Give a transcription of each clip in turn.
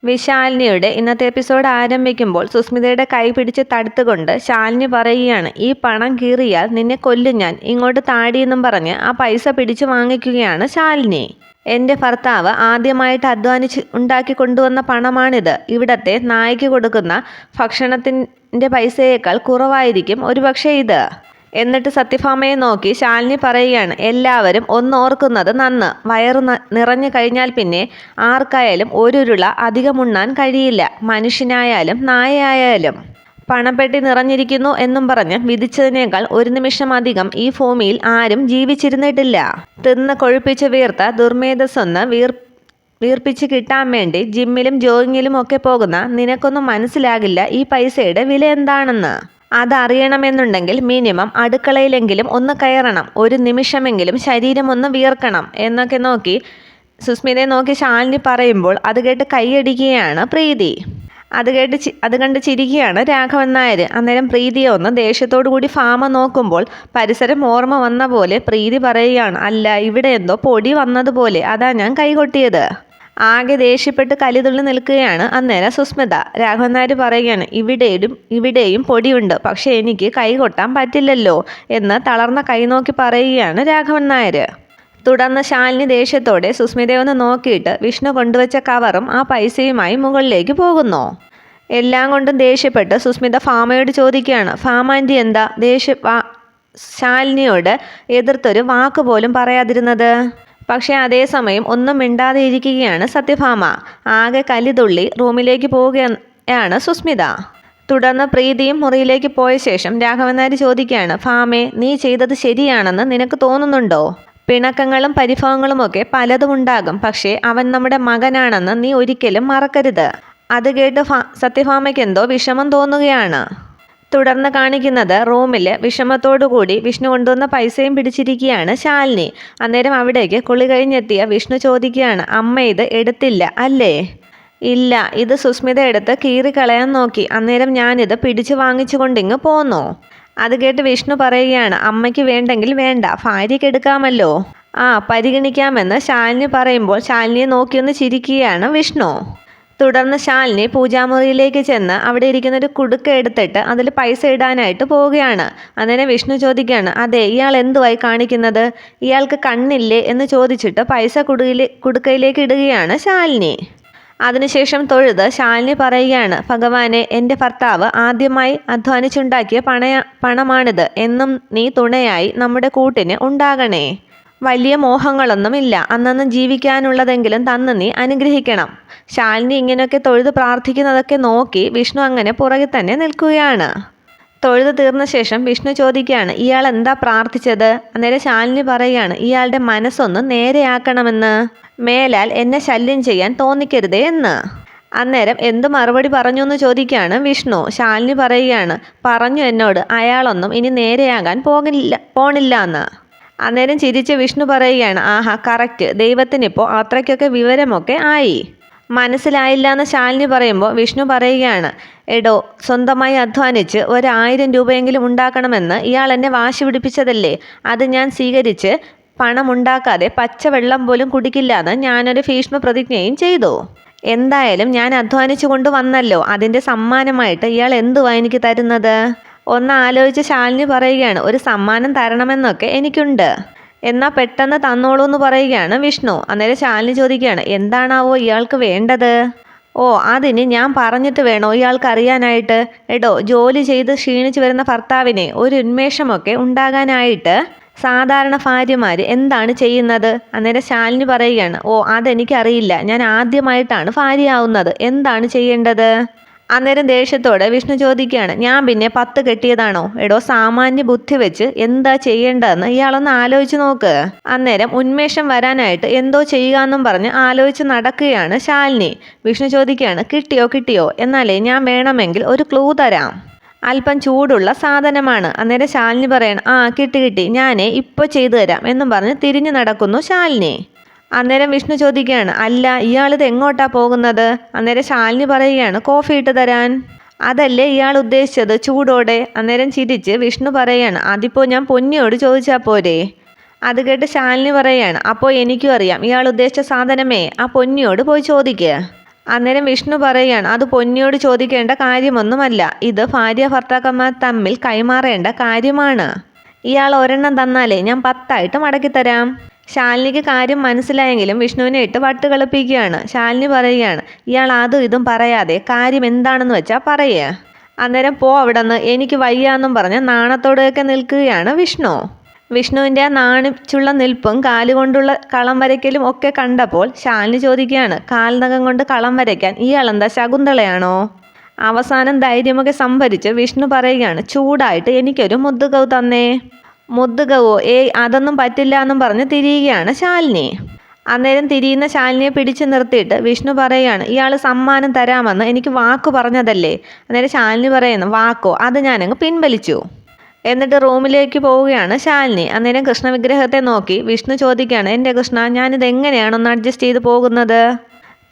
വിശാലിനിയുടെ ഇന്നത്തെ എപ്പിസോഡ് ആരംഭിക്കുമ്പോൾ സുസ്മിതയുടെ കൈ പിടിച്ച് തടുത്തുകൊണ്ട് ശാലിനി പറയുകയാണ്, ഈ പണം കീറിയാൽ നിന്നെ കൊല്ലും ഞാൻ, ഇങ്ങോട്ട് താടിയെന്നും പറഞ്ഞ് ആ പൈസ പിടിച്ചു വാങ്ങിക്കുകയാണ് ശാലിനി. എൻ്റെ ഭർത്താവ് ആദ്യമായിട്ട് അധ്വാനിച്ച് ഉണ്ടാക്കി കൊണ്ടുവന്ന പണമാണിത്. ഇവിടത്തെ നായ്ക്ക് കൊടുക്കുന്ന ഭക്ഷണത്തിൻ്റെ പൈസയേക്കാൾ കുറവായിരിക്കും ഒരുപക്ഷെ ഇത്. എന്നിട്ട് സത്യഭാമയെ നോക്കി ശാലിനി പറയുകയാണ്, എല്ലാവരും ഒന്നോർക്കുന്നത് നന്ന്. വയറു നിറഞ്ഞു കഴിഞ്ഞാൽ പിന്നെ ആർക്കായാലും ഒരുരുള അധികമുണ്ണാൻ കഴിയില്ല, മനുഷ്യനായാലും നായയായാലും. പണപ്പെട്ടി നിറഞ്ഞിരിക്കുന്നു എന്നും പറഞ്ഞ് വിധിച്ചതിനേക്കാൾ ഒരു നിമിഷം അധികം ഈ ഭൂമിയിൽ ആരും ജീവിച്ചിരുന്നിട്ടില്ല. തിന്ന് കൊഴുപ്പിച്ച് വീർത്ത ദുർമേധസ്സൊന്ന് വീർപ്പിച്ച് കിട്ടാൻ വേണ്ടി ജിമ്മിലും ജോഗിങ്ങിലും ഒക്കെ പോകുന്ന നിനക്കൊന്നും മനസ്സിലാകില്ല ഈ പൈസയുടെ വില എന്താണെന്ന്. അതറിയണമെന്നുണ്ടെങ്കിൽ മിനിമം അടുക്കളയിലെങ്കിലും ഒന്ന് കയറണം, ഒരു നിമിഷമെങ്കിലും ശരീരം ഒന്ന് വിയർക്കണം എന്നൊക്കെ നോക്കി സുസ്മിതയെ നോക്കി ശാലിനി പറയുമ്പോൾ അത് കേട്ട് കൈയടിക്കുകയാണ് പ്രീതി. അത് കണ്ട് ചിരിക്കുകയാണ് രാഘവൻ നായർ. അന്നേരം പ്രീതിയെ ഒന്ന് ദേഷ്യത്തോടു കൂടി ഭാമ നോക്കുമ്പോൾ പരിസരം ഓർമ്മ വന്ന പോലെ പ്രീതി പറയുകയാണ്, അല്ല ഇവിടെ എന്തോ പൊടി വന്നതുപോലെ, അതാ ഞാൻ കൈകൊട്ടിയത്. ആകെ ദേഷ്യപ്പെട്ട് കലിതുള്ളി നിൽക്കുകയാണ് അന്നേരം സുസ്മിത. രാഘവൻ നായർ പറയുകയാണ്, ഇവിടെയും പൊടിയുണ്ട്, പക്ഷെ എനിക്ക് കൈ കൊട്ടാൻ പറ്റില്ലല്ലോ എന്ന് തളർന്ന കൈ നോക്കി പറയുകയാണ് രാഘവൻ നായർ. തുടർന്ന് ശാലിനി ദേഷ്യത്തോടെ സുസ്മിതയെ ഒന്ന് നോക്കിയിട്ട് വിഷ്ണു കൊണ്ടുവച്ച കവറും ആ പൈസയുമായി മുകളിലേക്ക് പോകുന്നു. എല്ലാം കൊണ്ടും ദേഷ്യപ്പെട്ട് സുസ്മിത ഭാമയോട് ചോദിക്കുകയാണ്, ഭാമ ആൻറ്റി എന്താ ശാലിനിയോട് എതിർത്തൊരു വാക്ക് പോലും പറയാതിരുന്നത്? പക്ഷേ അതേസമയം ഒന്നും മിണ്ടാതെ ഇരിക്കുകയാണ് സത്യഭാമ. ആകെ കലിതുള്ളി റൂമിലേക്ക് പോവുകയാണ് സുസ്മിത. തുടർന്ന് പ്രീതിയും മുറിയിലേക്ക് പോയ ശേഷം രാഘവൻ നായർ ചോദിക്കുകയാണ്, ഭാമേ, നീ ചെയ്തത് ശരിയാണെന്ന് നിനക്ക് തോന്നുന്നുണ്ടോ? പിണക്കങ്ങളും പരിഭവങ്ങളുമൊക്കെ പലതും ഉണ്ടാകും, പക്ഷേ അവൻ നമ്മുടെ മകനാണെന്ന് നീ ഒരിക്കലും മറക്കരുത്. അത് കേട്ട് സത്യഭാമയ്ക്ക് എന്തോ വിഷമം തോന്നുകയാണ്. തുടർന്ന് കാണിക്കുന്നത് റൂമിൽ വിഷമത്തോടുകൂടി വിഷ്ണു കൊണ്ടുവന്ന പൈസയും പിടിച്ചിരിക്കുകയാണ് ശാലിനി. അന്നേരം അവിടേക്ക് കുളി കഴിഞ്ഞെത്തിയ വിഷ്ണു ചോദിക്കുകയാണ്, അമ്മ ഇത് എടുത്തില്ല അല്ലേ? ഇല്ല, ഇത് സുസ്മിത എടുത്ത് കീറിക്കളയാൻ നോക്കി, അന്നേരം ഞാനിത് പിടിച്ചു വാങ്ങിച്ചു കൊണ്ടിങ്ങ് പോന്നു. അത് കേട്ട് വിഷ്ണു പറയുകയാണ്, അമ്മയ്ക്ക് വേണ്ടെങ്കിൽ വേണ്ട, ഭാര്യയ്ക്ക് എടുക്കാമല്ലോ. പരിഗണിക്കാമെന്ന് ശാലിനി പറയുമ്പോൾ ശാലിനിയെ നോക്കിയൊന്ന് ചിരിക്കുകയാണ് വിഷ്ണു. തുടർന്ന് ശാലിനി പൂജാമുറിയിലേക്ക് ചെന്ന് അവിടെ ഇരിക്കുന്നൊരു കുടുക്ക എടുത്തിട്ട് അതിൽ പൈസ ഇടാനായിട്ട് പോവുകയാണ്. അന്നേരം വിഷ്ണു ചോദിക്കുകയാണ്, അതെ, ഇയാൾ എന്തുവായി കാണിക്കുന്നത്? ഇയാൾക്ക് കണ്ണില്ലേ എന്ന് ചോദിച്ചിട്ട് പൈസ കുടുക്കയിലേക്ക് ഇടുകയാണ് ശാലിനി. അതിനുശേഷം തൊഴുത് ശാലിനി പറയുകയാണ്, ഭഗവാനെ, എൻ്റെ ഭർത്താവ് ആദ്യമായി അധ്വാനിച്ചുണ്ടാക്കിയ പണമാണിത്, എന്നും നീ തുണയായി നമ്മുടെ കൂട്ടിന് ഉണ്ടാകണേ. വലിയ മോഹങ്ങളൊന്നുമില്ല, അന്നന്ന് ജീവിക്കാനുള്ളതെങ്കിലും തന്ന് നീ അനുഗ്രഹിക്കണം. ശാലിനി ഇങ്ങനെയൊക്കെ തൊഴുത് പ്രാർത്ഥിക്കുന്നതൊക്കെ നോക്കി വിഷ്ണു അങ്ങനെ പുറകെ തന്നെ നിൽക്കുകയാണ്. തൊഴുത് തീർന്ന ശേഷം വിഷ്ണു ചോദിക്കുകയാണ്, ഇയാൾ എന്താ പ്രാർത്ഥിച്ചത്? അന്നേരം ശാലിനി പറയുകയാണ്, ഇയാളുടെ മനസ്സൊന്ന് നേരെയാക്കണമെന്ന്, മേലാൽ എന്നെ ശല്യം ചെയ്യാൻ തോന്നിക്കരുതേ എന്ന്. അന്നേരം എന്ത് മറുപടി പറഞ്ഞു എന്ന് ചോദിക്കുകയാണ് വിഷ്ണു. ശാലിനി പറയുകയാണ്, പറഞ്ഞു എന്നോട് അയാളൊന്നും ഇനി നേരെയാകാൻ പോണില്ല എന്ന്. അന്നേരം ചിരിച്ച് വിഷ്ണു പറയുകയാണ്, ആഹാ, കറക്റ്റ്, ദൈവത്തിനിപ്പോൾ അത്രയ്ക്കൊക്കെ വിവരമൊക്കെ ആയി. മനസ്സിലായില്ല എന്ന് ശാലിനി പറയുമ്പോൾ വിഷ്ണു പറയുകയാണ്, എടോ, സ്വന്തമായി അധ്വാനിച്ച് 1000 രൂപയെങ്കിലും ഉണ്ടാക്കണമെന്ന് ഇയാൾ എന്നെ വാശി പിടിപ്പിച്ചതല്ലേ, അത് ഞാൻ സ്വീകരിച്ച് പണമുണ്ടാക്കാതെ പച്ചവെള്ളം പോലും കുടിക്കില്ല എന്ന് ഞാനൊരു ഭീഷ്മ പ്രതിജ്ഞയും ചെയ്തു. എന്തായാലും ഞാൻ അധ്വാനിച്ചു കൊണ്ടുവന്നല്ലോ, അതിൻ്റെ സമ്മാനമായിട്ട് ഇയാൾ എന്തുവാ എനിക്ക് തരുന്നത്? ഒന്ന് ആലോചിച്ച് ശാലിനി പറയുകയാണ്, ഒരു സമ്മാനം തരണമെന്നൊക്കെ എനിക്കുണ്ട്, എന്നാൽ പെട്ടെന്ന് തന്നോളൂ എന്ന് പറയുകയാണ് വിഷ്ണു. അന്നേരം ശാലിനി ചോദിക്കുകയാണ്, എന്താണാവോ ഇയാൾക്ക് വേണ്ടത്? അതിന് ഞാൻ പറഞ്ഞിട്ട് വേണോ ഇയാൾക്ക് അറിയാനായിട്ട്? എടോ, ജോലി ചെയ്ത് ക്ഷീണിച്ചു വരുന്ന ഭർത്താവിനെ ഒരു ഉന്മേഷമൊക്കെ ഉണ്ടാകാനായിട്ട് സാധാരണ ഭാര്യമാർ എന്താണ് ചെയ്യുന്നത്? അന്നേരം ശാലിനി പറയുകയാണ്, അതെനിക്കറിയില്ല, ഞാൻ ആദ്യമായിട്ടാണ് ഭാര്യയാവുന്നത്, എന്താണ് ചെയ്യേണ്ടത്? അന്നേരം ദേഷ്യത്തോടെ വിഷ്ണു ചോദിക്കുകയാണ്, ഞാൻ പിന്നെ 10 കെട്ടിയതാണോ? എടോ, സാമാന്യ ബുദ്ധി വെച്ച് എന്താ ചെയ്യേണ്ടതെന്ന് ഇയാളൊന്ന് ആലോചിച്ച് നോക്ക്. അന്നേരം ഉന്മേഷം വരാനായിട്ട് എന്തോ ചെയ്യുക എന്നും പറഞ്ഞ് ആലോചിച്ച് നടക്കുകയാണ് ശാലിനി. വിഷ്ണു ചോദിക്കുകയാണ്, കിട്ടിയോ? എന്നാലേ ഞാൻ വേണമെങ്കിൽ ഒരു ക്ലൂ തരാം, അല്പം ചൂടുള്ള സാധനമാണ്. അന്നേരം ശാലിനി പറയണം, കിട്ടി, ഞാനേ ഇപ്പോൾ ചെയ്തു തരാം എന്നും പറഞ്ഞ് തിരിഞ്ഞു നടക്കുന്നു ശാലിനി. അന്നേരം വിഷ്ണു ചോദിക്കുകയാണ്, അല്ല, ഇയാളിത് എങ്ങോട്ടാ പോകുന്നത്? അന്നേരം ശാലിനി പറയുകയാണ്, കോഫി ഇട്ട് തരാൻ. അതല്ലേ ഇയാൾ ഉദ്ദേശിച്ചത്, ചൂടോടെ? അന്നേരം ചിരിച്ച് വിഷ്ണു പറയുകയാണ്, അതിപ്പോൾ ഞാൻ പൊന്നിയോട് ചോദിച്ചാൽ പോരെ? അത് കേട്ട് ശാലിനി പറയുകയാണ്, അപ്പോൾ എനിക്കും അറിയാം ഇയാൾ ഉദ്ദേശിച്ച സാധനമേ, ആ പൊന്നിയോട് പോയി ചോദിക്കുക. അന്നേരം വിഷ്ണു പറയുകയാണ്, അത് പൊന്നിയോട് ചോദിക്കേണ്ട കാര്യമൊന്നുമല്ല, ഇത് ഭാര്യ ഭർത്താക്കന്മാർ തമ്മിൽ കൈമാറേണ്ട കാര്യമാണ്. ഇയാൾ ഒരെണ്ണം തന്നാലേ ഞാൻ 10 മടക്കിത്തരാം. ശാലിനിക്ക് കാര്യം മനസ്സിലായെങ്കിലും വിഷ്ണുവിനെ ഇട്ട് വട്ടുകളിപ്പിക്കുകയാണ്. ശാലിനി പറയുകയാണ്, ഇയാൾ അതും ഇതും പറയാതെ കാര്യം എന്താണെന്ന് വെച്ചാൽ പറയുക. അന്നേരം പോ അവിടെ നിന്ന്, എനിക്ക് വയ്യാന്നും പറഞ്ഞ് നാണത്തോടെയൊക്കെ നിൽക്കുകയാണ് വിഷ്ണു. വിഷ്ണുവിൻ്റെ ആ നാണിച്ചുള്ള നിൽപ്പും കാലുകൊണ്ടുള്ള കളം വരയ്ക്കലും ഒക്കെ കണ്ടപ്പോൾ ശാലിനി ചോദിക്കുകയാണ്, കാൽനഖം കൊണ്ട് കളം വരയ്ക്കാൻ ഇയാളെന്താ ശകുന്തളയാണോ? അവസാനം ധൈര്യമൊക്കെ സംഭരിച്ച് വിഷ്ണു പറയുകയാണ്, ചൂടായിട്ട് എനിക്കൊരു മുദ്ദുകവ് തന്നേ. മുദ്ദുകവോ? അതൊന്നും പറ്റില്ല എന്നും പറഞ്ഞ് തിരിയുകയാണ് ശാലിനി. അന്നേരം തിരിയുന്ന ശാലിനിയെ പിടിച്ചു നിർത്തിയിട്ട് വിഷ്ണു പറയുകയാണ്, ഇയാൾ സമ്മാനം തരാമെന്ന് എനിക്ക് വാക്ക് പറഞ്ഞതല്ലേ. അന്നേരം ശാലിനി പറയുന്നു, വാക്കോ? അത് ഞാനങ്ങ് പിൻവലിച്ചു. എന്നിട്ട് റൂമിലേക്ക് പോവുകയാണ് ശാലിനി. അന്നേരം കൃഷ്ണവിഗ്രഹത്തെ നോക്കി വിഷ്ണു ചോദിക്കുകയാണ്, എൻ്റെ കൃഷ്ണ, ഞാനിത് എങ്ങനെയാണ് ഒന്ന് അഡ്ജസ്റ്റ് ചെയ്ത് പോകുന്നത്?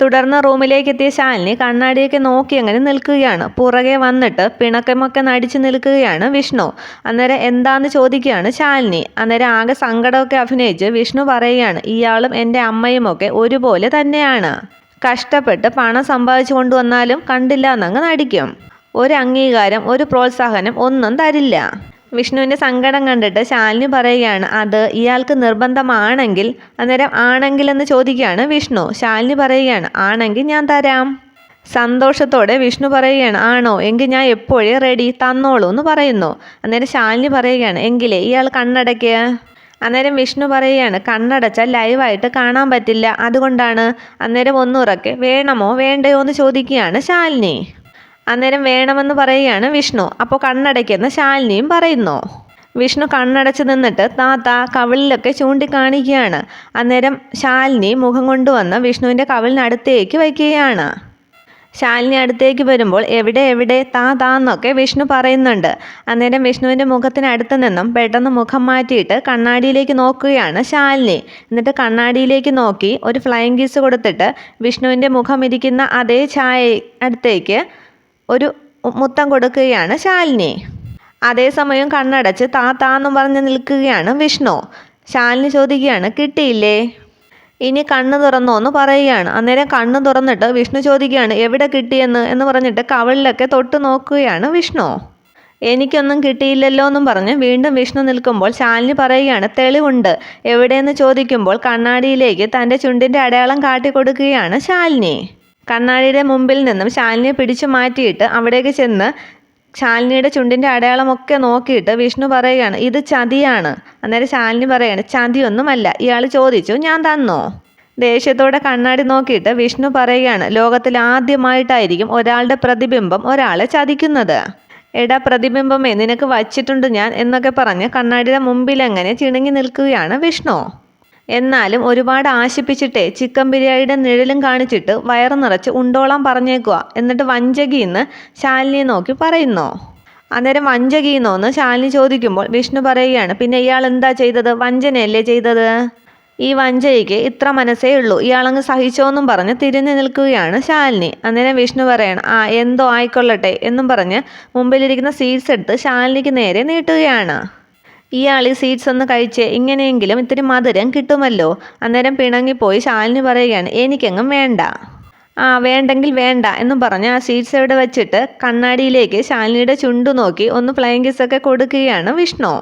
തുടർന്ന് റൂമിലേക്ക് എത്തിയ ശാലിനി കണ്ണാടിയൊക്കെ നോക്കി അങ്ങനെ നിൽക്കുകയാണ്. പുറകെ വന്നിട്ട് പിണക്കമൊക്കെ നടിച്ചു നിൽക്കുകയാണ് വിഷ്ണു. അന്നേരം എന്താന്ന് ചോദിക്കുകയാണ് ശാലിനി. അന്നേരം ആകെ സങ്കടമൊക്കെ അഭിനയിച്ച് വിഷ്ണു പറയുകയാണ്, ഇയാളും എൻ്റെ അമ്മയുമൊക്കെ ഒരുപോലെ തന്നെയാണ്. കഷ്ടപ്പെട്ട് പണം സമ്പാദിച്ചു കൊണ്ടുവന്നാലും കണ്ടില്ല എന്നങ്ങ് നടിക്കും. ഒരു അംഗീകാരം, ഒരു പ്രോത്സാഹനം ഒന്നും തരില്ല. വിഷ്ണുവിൻ്റെ സങ്കടം കണ്ടിട്ട് ശാലിനി പറയുകയാണ്, അത് ഇയാൾക്ക് നിർബന്ധമാണെങ്കിൽ. അന്നേരം ആണെങ്കിൽ എന്ന് ചോദിക്കുകയാണ് വിഷ്ണു. ശാലിനി പറയുകയാണ്, ആണെങ്കിൽ ഞാൻ തരാം. സന്തോഷത്തോടെ വിഷ്ണു പറയുകയാണ്, ആണോ? എങ്കിൽ ഞാൻ എപ്പോഴേ റെഡി, തന്നോളൂ എന്ന് പറയുന്നു. അന്നേരം ശാലിനി പറയുകയാണ്, എങ്കിലേ ഇയാൾ കണ്ണടയ്ക്കുക. അന്നേരം വിഷ്ണു പറയുകയാണ്, കണ്ണടച്ചാൽ ലൈവായിട്ട് കാണാൻ പറ്റില്ല, അതുകൊണ്ടാണ്. അന്നേരം ഒന്നുറക്കെ വേണമോ വേണ്ടയോ എന്ന് ചോദിക്കുകയാണ് ശാലിനി. അന്നേരം വേണമെന്ന് പറയുകയാണ് വിഷ്ണു. അപ്പോൾ കണ്ണടയ്ക്കെന്ന് ശാലിനിയും പറയുന്നു. വിഷ്ണു കണ്ണടച്ച് നിന്നിട്ട് താത്ത കവിളിലൊക്കെ ചൂണ്ടിക്കാണിക്കുകയാണ്. അന്നേരം ശാലിനി മുഖം കൊണ്ടുവന്ന് വിഷ്ണുവിൻ്റെ കവിളിനടുത്തേക്ക് വയ്ക്കുകയാണ്. ശാലിനി അടുത്തേക്ക് വരുമ്പോൾ എവിടെ എവിടെ താന്നൊക്കെ വിഷ്ണു പറയുന്നുണ്ട്. അന്നേരം വിഷ്ണുവിൻ്റെ മുഖത്തിനടുത്ത് നിന്നും പെട്ടെന്ന് മുഖം മാറ്റിയിട്ട് കണ്ണാടിയിലേക്ക് നോക്കുകയാണ് ശാലിനി. എന്നിട്ട് കണ്ണാടിയിലേക്ക് നോക്കി ഒരു ഫ്ലൈയിങ് കിസ് കൊടുത്തിട്ട് വിഷ്ണുവിൻ്റെ മുഖം ഇരിക്കുന്ന അതേ ഛായ അടുത്തേക്ക് ഒരു മുത്തം കൊടുക്കുകയാണ് ശാലിനി. അതേസമയം കണ്ണടച്ച് താന്നും പറഞ്ഞ് നിൽക്കുകയാണ് വിഷ്ണു. ശാലിനി ചോദിക്കുകയാണ്, കിട്ടിയില്ലേ? ഇനി കണ്ണ് തുറന്നോ എന്ന് പറയുകയാണ്. അന്നേരം കണ്ണ് തുറന്നിട്ട് വിഷ്ണു ചോദിക്കുകയാണ്, എവിടെ കിട്ടിയെന്ന് പറഞ്ഞിട്ട് കവിളിലൊക്കെ തൊട്ട് നോക്കുകയാണ് വിഷ്ണു. എനിക്കൊന്നും കിട്ടിയില്ലല്ലോ എന്നും പറഞ്ഞ് വീണ്ടും വിഷ്ണു നിൽക്കുമ്പോൾ ശാലിനി പറയുകയാണ്, തെളിവുണ്ട്. എവിടെയെന്ന് ചോദിക്കുമ്പോൾ കണ്ണാടിയിലേക്ക് തൻ്റെ ചുണ്ടിൻ്റെ അടയാളം കാട്ടിക്കൊടുക്കുകയാണ് ശാലിനി. കണ്ണാടിയുടെ മുമ്പിൽ നിന്നും ശാലിനിയെ പിടിച്ചു മാറ്റിയിട്ട് അവിടേക്ക് ചെന്ന് ശാലിനിയുടെ ചുണ്ടിൻ്റെ അടയാളമൊക്കെ നോക്കിയിട്ട് വിഷ്ണു പറയുകയാണ്, ഇത് ചതിയാണ്. അന്നേരം ശാലിനി പറയാണ്, ചതിയൊന്നുമല്ല, ഇയാൾ ചോദിച്ചു ഞാൻ തന്നോ? ദേഷ്യത്തോടെ കണ്ണാടി നോക്കിയിട്ട് വിഷ്ണു പറയുകയാണ്, ലോകത്തിൽ ആദ്യമായിട്ടായിരിക്കും ഒരാളുടെ പ്രതിബിംബം ഒരാളെ ചതിക്കുന്നത്. എടാ പ്രതിബിംബമേ, നിനക്ക് വച്ചിട്ടുണ്ട് ഞാൻ എന്നൊക്കെ പറഞ്ഞ് കണ്ണാടിയുടെ മുമ്പിലെങ്ങനെ ചിണുങ്ങി നിൽക്കുകയാണ് വിഷ്ണു. എന്നാലും ഒരുപാട് ആശിപ്പിച്ചിട്ടേ ചിക്കൻ ബിരിയാണിയുടെ നിഴലും കാണിച്ചിട്ട് വയറ് നിറച്ച് ഉണ്ടോളാൻ പറഞ്ഞേക്കുക. എന്നിട്ട് വഞ്ചകിന്ന് ശാലിനിയെ നോക്കി പറയുന്നു. അന്നേരം വഞ്ചകിന്നോന്ന് ശാലിനി ചോദിക്കുമ്പോൾ വിഷ്ണു പറയുകയാണ്, പിന്നെ ഇയാൾ എന്താ ചെയ്തത്? വഞ്ചനയല്ലേ ചെയ്തത്? ഈ വഞ്ചനയ്ക്ക് ഇത്ര മനസ്സേ ഉള്ളൂ, ഇയാളങ്ങ് സഹിച്ചോന്നും പറഞ്ഞ് തിരിഞ്ഞു നിൽക്കുകയാണ് ശാലിനി. അന്നേരം വിഷ്ണു പറയാണ്, എന്തോ ആയിക്കൊള്ളട്ടെ എന്നും പറഞ്ഞ് മുമ്പിലിരിക്കുന്ന സ്വീറ്റ്സ് എടുത്ത് ശാലിനിക്ക് നേരെ നീട്ടുകയാണ്. ഇയാൾ ഈ സ്വീറ്റ്സ് ഒന്ന് കഴിച്ചേ, ഇങ്ങനെയെങ്കിലും ഇത്തിരി മധുരം കിട്ടുമല്ലോ. അന്നേരം പിണങ്ങിപ്പോയി ശാലിനി പറയുകയാണ്, എനിക്കെങ്ങും വേണ്ട. വേണ്ടെങ്കിൽ വേണ്ട എന്നും പറഞ്ഞ് ആ സ്വീറ്റ്സ് എവിടെ വെച്ചിട്ട് കണ്ണാടിയിലേക്ക് ശാലിനിയുടെ ചുണ്ടു നോക്കി ഒന്ന് ഫ്ലൈയിങ് കിസ്സൊക്കെ കൊടുക്കുകയാണ് വിഷ്ണു.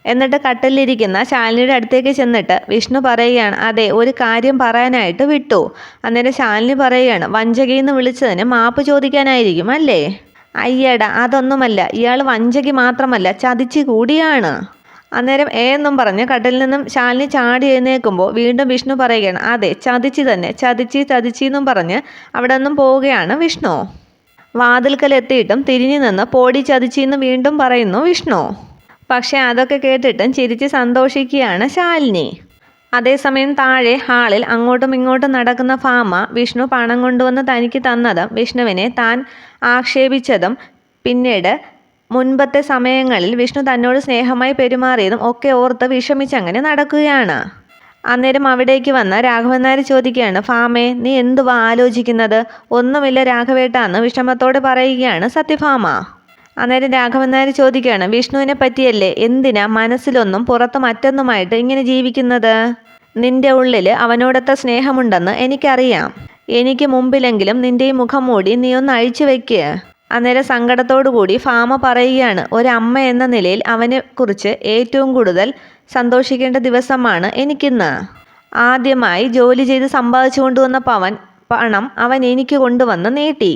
എന്നിട്ട് കട്ടിലിരിക്കുന്ന ശാലിനിയുടെ അടുത്തേക്ക് ചെന്നിട്ട് വിഷ്ണു പറയുകയാണ്, അതെ, ഒരു കാര്യം പറയാനായിട്ട് വിട്ടു. അന്നേരം ശാലിനി പറയുകയാണ്, വഞ്ചകിന്ന് വിളിച്ചതിന് മാപ്പ് ചോദിക്കാനായിരിക്കും അല്ലേ? അയ്യടാ, അതൊന്നുമല്ല, ഇയാൾ വഞ്ചകി മാത്രമല്ല ചതിച്ചു കൂടിയാണ്. അന്നേരം എന്നും പറഞ്ഞ് കട്ടിലിൽ നിന്നും ശാലിനി ചാടി എഴുന്നേൽക്കുമ്പോൾ വീണ്ടും വിഷ്ണു പറയുകയാണ്, അതെ, ചതിച്ചു തന്നെ, ചതിച്ചെന്നും പറഞ്ഞ് അവിടെ നിന്നും പോവുകയാണ് വിഷ്ണു. വാതിൽക്കലെത്തിയിട്ടും തിരിഞ്ഞു നിന്ന് പോടി ചതിച്ചെന്ന് വീണ്ടും പറയുന്നു വിഷ്ണു. പക്ഷെ അതൊക്കെ കേട്ടിട്ടും ചിരിച്ച് സന്തോഷിക്കുകയാണ് ശാലിനി. അതേസമയം താഴെ ഹാളിൽ അങ്ങോട്ടും ഇങ്ങോട്ടും നടക്കുന്ന ഭാമ വിഷ്ണു പണം കൊണ്ടുവന്ന് തനിക്ക് തന്നതും വിഷ്ണുവിനെ താൻ ആക്ഷേപിച്ചതും പിന്നീട് മുൻപത്തെ സമയങ്ങളിൽ വിഷ്ണു തന്നോട് സ്നേഹമായി പെരുമാറിയതും ഒക്കെ ഓർത്ത് വിഷമിച്ചങ്ങനെ നടക്കുകയാണ്. അന്നേരം അവിടേക്ക് വന്ന രാഘവൻ നായർ ചോദിക്കുകയാണ്, ഭാമേ, നീ എന്തുവാ ആലോചിക്കുന്നത്? ഒന്നുമില്ല രാഘവേട്ടാന്ന് വിഷമത്തോടെ പറയുകയാണ് സത്യഭാമ. അന്നേരം രാഘവൻ നായർ ചോദിക്കുകയാണ്, വിഷ്ണുവിനെ പറ്റിയല്ലേ, എന്തിനാ മനസ്സിലൊന്നും പുറത്ത് മറ്റൊന്നുമായിട്ട് ഇങ്ങനെ ജീവിക്കുന്നത്? നിന്റെ ഉള്ളിൽ അവനോടൊത്ത സ്നേഹമുണ്ടെന്ന് എനിക്കറിയാം. എനിക്ക് മുമ്പിലെങ്കിലും നിന്റെ ഈ മുഖം മൂടി നീ ഒന്ന് അഴിച്ചു വെക്ക്. അന്നേരം സങ്കടത്തോടു കൂടി ഫാമ പറയുകയാണ്, ഒരമ്മ എന്ന നിലയിൽ അവനെ കുറിച്ച് ഏറ്റവും കൂടുതൽ സന്തോഷിക്കേണ്ട ദിവസമാണ് എനിക്കിന്ന്. ആദ്യമായി ജോലി ചെയ്ത് സമ്പാദിച്ചു കൊണ്ടുവന്ന പണം അവൻ എനിക്ക് കൊണ്ടുവന്ന് നീട്ടി.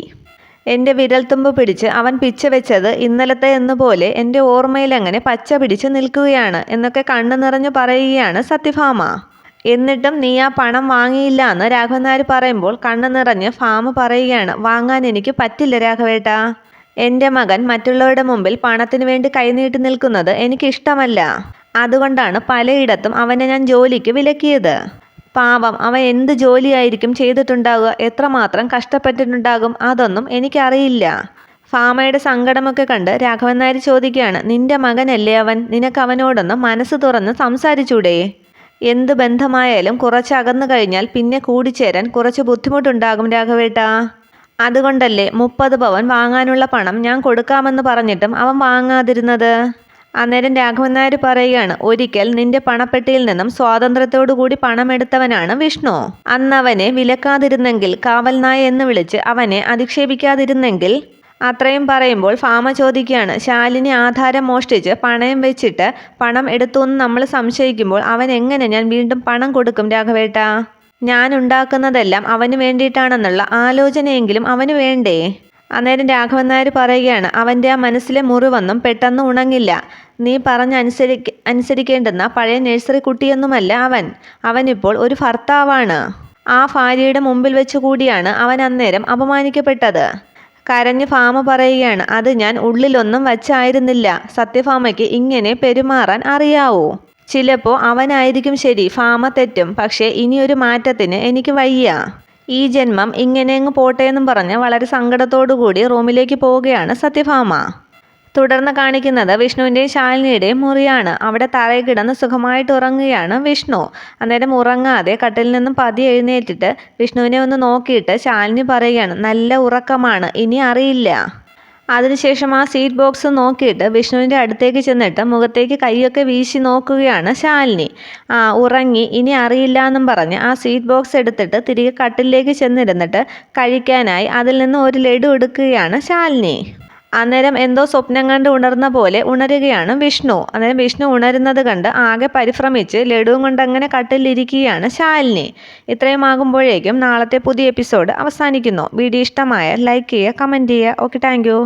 എൻ്റെ വിരൽത്തുമ്പ് പിടിച്ച് അവൻ പിച്ച വെച്ചത് ഇന്നലത്തെ എന്നുപോലെ എൻ്റെ ഓർമ്മയിലങ്ങനെ പച്ച പിടിച്ച് നിൽക്കുകയാണ് എന്നൊക്കെ കണ്ണു നിറഞ്ഞു പറയുകയാണ് സത്യഭാമ. എന്നിട്ടും നീ ആ പണം വാങ്ങിയില്ല എന്ന് രാഘവൻ നായർ പറയുമ്പോൾ കണ്ണു നിറഞ്ഞ് ഭാമ പറയുകയാണ്, വാങ്ങാൻ എനിക്ക് പറ്റില്ല രാഘവേട്ടാ. എൻ്റെ മകൻ മറ്റുള്ളവരുടെ മുമ്പിൽ പണത്തിന് വേണ്ടി കൈനീട്ടി നിൽക്കുന്നത് എനിക്കിഷ്ടമല്ല. അതുകൊണ്ടാണ് പലയിടത്തും അവനെ ഞാൻ ജോലിക്ക് വിലക്കിയത്. പാവം, അവൻ എന്ത് ജോലിയായിരിക്കും ചെയ്തിട്ടുണ്ടാവുക, എത്രമാത്രം കഷ്ടപ്പെട്ടിട്ടുണ്ടാകും, അതൊന്നും എനിക്കറിയില്ല. ഭാമയുടെ സങ്കടമൊക്കെ കണ്ട് രാഘവൻ നായർ ചോദിക്കുകയാണ്, നിന്റെ മകനല്ലേ അവൻ, നിനക്ക് അവനോടൊന്ന് മനസ്സ് തുറന്ന് സംസാരിച്ചൂടെ? എന്ത് ബന്ധമായാലും കുറച്ച് അകന്നു കഴിഞ്ഞാൽ പിന്നെ കൂടിച്ചേരാൻ കുറച്ച് ബുദ്ധിമുട്ടുണ്ടാകും രാഘവേട്ടാ. അതുകൊണ്ടല്ലേ 30 പവൻ വാങ്ങാനുള്ള പണം ഞാൻ കൊടുക്കാമെന്ന് പറഞ്ഞിട്ടും അവൻ വാങ്ങാതിരുന്നത്. അന്നേരം രാഘവൻ നായർ പറയുകയാണ്, ഒരിക്കൽ നിന്റെ പണപ്പെട്ടിയിൽ നിന്നും സ്വാതന്ത്ര്യത്തോടു കൂടി പണമെടുത്തവനാണ് വിഷ്ണു. അന്നവനെ വിലക്കാതിരുന്നെങ്കിൽ, കാവൽ നായ എന്ന് വിളിച്ച് അവനെ അധിക്ഷേപിക്കാതിരുന്നെങ്കിൽ. അത്രയും പറയുമ്പോൾ ഭാമ ചോദിക്കുകയാണ്, ശാലിനി ആധാരം മോഷ്ടിച്ച് പണയം വെച്ചിട്ട് പണം എടുത്തു എന്ന് നമ്മൾ സംശയിക്കുമ്പോൾ അവൻ എങ്ങനെ ഞാൻ വീണ്ടും പണം കൊടുക്കും രാഘവേട്ടാ? ഞാൻ ഉണ്ടാക്കുന്നതെല്ലാം അവന് വേണ്ടിയിട്ടാണെന്നുള്ള ആലോചനയെങ്കിലും അവന് വേണ്ടേ? അന്നേരം രാഘവൻ നായർ പറയുകയാണ്, അവൻ്റെ ആ മനസ്സിലെ മുറിവൊന്നും പെട്ടെന്ന് ഉണങ്ങില്ല. നീ അനുസരിക്കേണ്ടുന്ന പഴയ നഴ്സറി കുട്ടിയൊന്നുമല്ല അവനിപ്പോൾ ഒരു ഭർത്താവാണ്. ആ ഭാര്യയുടെ മുമ്പിൽ വെച്ച് കൂടിയാണ് അവൻ അന്നേരം അപമാനിക്കപ്പെട്ടത്. കരഞ്ഞ് ഭാമ പറയുകയാണ്, അത് ഞാൻ ഉള്ളിലൊന്നും വച്ചായിരുന്നില്ല. സത്യഭാമയ്ക്ക് ഇങ്ങനെ പെരുമാറാൻ അറിയാവൂ. ചിലപ്പോൾ അവനായിരിക്കും ശരി, ഭാമ തെറ്റും. പക്ഷേ ഇനിയൊരു മാറ്റത്തിന് എനിക്ക് വയ്യ. ഈ ജന്മം ഇങ്ങനെയങ്ങ് പോട്ടെ എന്നും പറഞ്ഞ് വളരെ സങ്കടത്തോടു കൂടി റൂമിലേക്ക് പോവുകയാണ് സത്യഭാമ. തുടർന്ന് കാണിക്കുന്നത് വിഷ്ണുവിൻ്റെയും ശാലിനിയുടെയും മുറിയാണ്. അവിടെ തറയിൽ കിടന്ന് സുഖമായിട്ട് ഉറങ്ങുകയാണ് വിഷ്ണു. അന്നേരം ഉറങ്ങാതെ കട്ടിലിൽ നിന്നും പതിയെ എഴുന്നേറ്റിട്ട് വിഷ്ണുവിനെ ഒന്ന് നോക്കിയിട്ട് ശാലിനി പറയുകയാണ്, നല്ല ഉറക്കമാണ്, ഇനി അറിയില്ല. അതിനുശേഷം ആ സീറ്റ് ബോക്സ് നോക്കിയിട്ട് വിഷ്ണുവിൻ്റെ അടുത്തേക്ക് ചെന്നിട്ട് മുഖത്തേക്ക് കൈയൊക്കെ വീശി നോക്കുകയാണ് ശാലിനി. ഉറങ്ങി, ഇനി അറിയില്ല എന്നും പറഞ്ഞ് ആ സീറ്റ് ബോക്സ് എടുത്തിട്ട് തിരികെ കട്ടിലേക്ക് ചെന്നിരുന്നിട്ട് കഴിക്കാനായി അതിൽ നിന്ന് ഒരു ലഡു എടുക്കുകയാണ് ശാലിനി. അന്നേരം എന്തോ സ്വപ്നം കണ്ട് ഉണർന്ന പോലെ ഉണരുകയാണ് വിഷ്ണു. അന്നേരം വിഷ്ണു ഉണരുന്നത് കണ്ട് ആകെ പരിഭ്രമിച്ച് ലഡുവും കൊണ്ട് അങ്ങനെ കട്ടിലിരിക്കുകയാണ് ശാലിനി. ഇത്രയും ആകുമ്പോഴേക്കും നാളത്തെ പുതിയ എപ്പിസോഡ് അവസാനിക്കുന്നു. വീഡിയോ ഇഷ്ടമായാൽ ലൈക്ക് ചെയ്യുക, കമൻറ്റ് ചെയ്യുക. Okay, thank you.